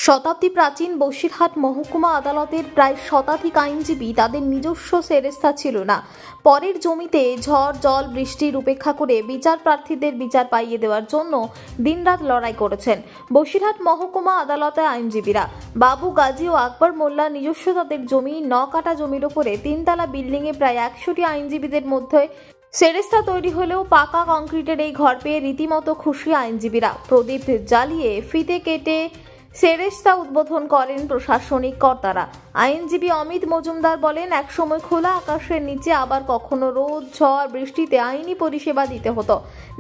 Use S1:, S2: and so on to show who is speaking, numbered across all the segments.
S1: শতাব্দী প্রাচীন বসিরহাট মহকুমা আদালতের প্রায় শতাধিক আইনজীবী তাদের নিজস্ব সেরেস্তা ছিল না। পরের জমিতে ঝড় জল বৃষ্টির উপেক্ষা করে বিচার প্রার্থীদের বিচার পাইয়ে দেওয়ার জন্য দিনরাত লড়াই করেছেন বসিরহাট মহকুমা আদালতে আইনজীবীরা। বাবু গাজী ও আকবর মোল্লা নিজস্ব তাদের জমি 9 কাঠা জমির উপরে 3 তলা বিল্ডিংয়ে প্রায় 100টি আইনজীবীদের মধ্যে সেরেস্তা তৈরি হলেও পাকা কংক্রিটের এই ঘর পেয়ে রীতিমতো খুশি আইনজীবীরা। প্রদীপ জ্বালিয়ে ফিতে কেটে সেরেস্তা উদ্বোধন করেন প্রশাসনিক কর্তারা। আইনজীবী অমিত মজুমদার বলেন, একসময় খোলা আকাশের নিচে আবার কখনো রোদ ঝড় বৃষ্টিতে আইনি পরিষেবা দিতে হতো।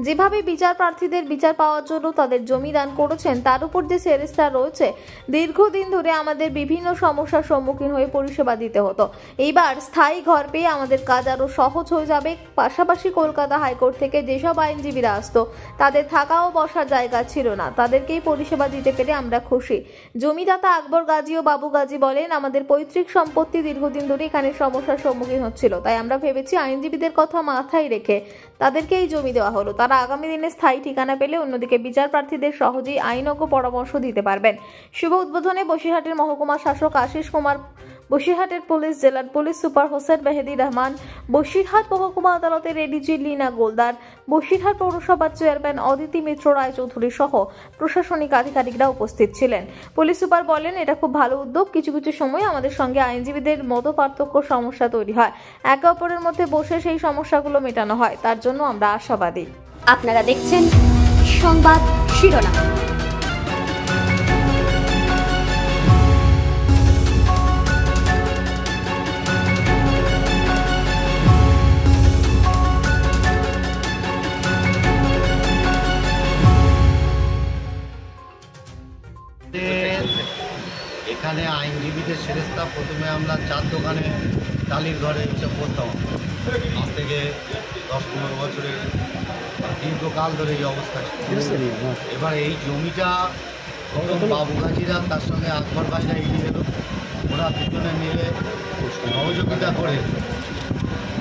S1: যেভাবে বিচার প্রার্থীদের বিচার পাওয়ার জন্য তাদের জমি দান করেছেন, তার উপর যে সেরেস্তা রয়েছে, দীর্ঘদিন ধরে আমাদের বিভিন্ন সমস্যার সম্মুখীন হয়ে পরিষেবা দিতে হতো। এইবার স্থায়ী ঘর পেয়ে আমাদের কাজ আরও সহজ হয়ে যাবে। পাশাপাশি কলকাতা হাইকোর্ট থেকে যেসব আইনজীবীরা আসতো, তাদের থাকা ও বসার জায়গা ছিল না, তাদেরকেই পরিষেবা দিতে পেরে আমরা খুশি। জমিদাতা আকবর গাজী ও বাবু গাজী বলেন, আমাদের পৈতৃক সম্পত্তি দীর্ঘদিন ধরে এখানে সমস্যার সম্মুখীন হচ্ছিল, তাই আমরা ভেবেছি আইনজীবীদের কথা মাথায় রেখে তাদেরকে এই জমি দেওয়া হলো। তারা আগামী দিনে স্থায়ী ঠিকানা পেলে অন্যদিকে বিচার প্রার্থীদের সহজেই আইনজ্ঞ পরামর্শ দিতে পারবেন। শুভ উদ্বোধনে বসিরহাটের মহকুমা শাসক আশিস কুমার, বসিরহাটের পুলিশ জেলার পুলিশ সুপার হোসেন মেহেদি রহমান, বসিরহাট মহকুমা আদালতের এডিজি লীনা গোলদার, বসিরহাট পৌরসভার চেয়ারম্যান অদিতি মিত্র রায়চৌধুরী সহ প্রশাসনিক আধিকারিকরা উপস্থিত ছিলেন। পুলিশ সুপার বলেন, এটা খুব ভালো উদ্যোগ। কিছু কিছু সময় আমাদের সঙ্গে আইনজীবীদের মতো পার্থক্য সমস্যা তৈরি হয়, একে অপরের মধ্যে বসে সেই সমস্যাগুলো মেটানো হয়, তার জন্য আমরা আশাবাদী।
S2: আপনারা দেখছেন সংবাদ শিরোনাম।
S3: এখানে আইনজীবীদের সেরেস্তা প্রথমে আমরা 4 দোকানে টালির ঘরে এসে বসতাম। আজ থেকে 10-15 বছরের দীর্ঘকাল ধরে এই অবস্থা ছিল। এবার এই জমিটা বাবু গাজীরা তার সঙ্গে আকবর ভাইরা এগিয়ে এলো, ওরা দুজনে মিলে সহযোগিতা করে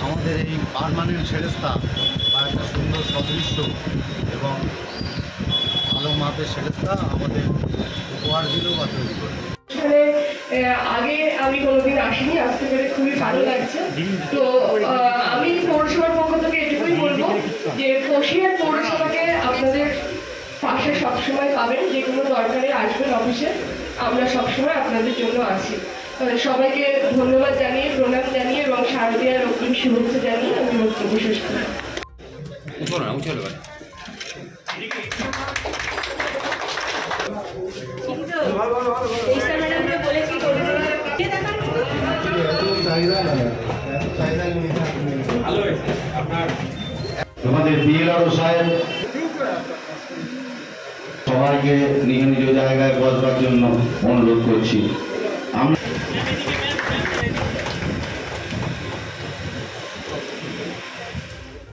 S3: আমাদের এই পার্মানেন্ট সেরেস্তা বা একটা সুন্দর সদৃশ্য এবং ভালো মাপের সেরেস্তা আমাদের উপহার দিল বা তৈরি করে।
S4: আগে আমি কোনোদিন আসিনি, আসতে পেরে খুবই ভালো লাগছে। তো আমি পৌরসভার পক্ষ থেকে এটুকুই বলবো যে বসিরহাট পৌরসভাকে আপনাদের পাশে সবসময় পাবেন, যে কোনো দরকারে আসবেন অফিসে, আমরা সবসময় আপনাদের জন্য আছি। সবাইকে ধন্যবাদ জানিয়ে, প্রণাম জানিয়ে এবং শারদীয়ার অগ্রিম শুভেচ্ছা জানিয়ে আমি বক্তব্য শেষ করি।
S5: তোমাদের বিএলআরও সাহেব সবাইকে নিজ নিজ জায়গায় বসবার জন্য অনুরোধ করছি।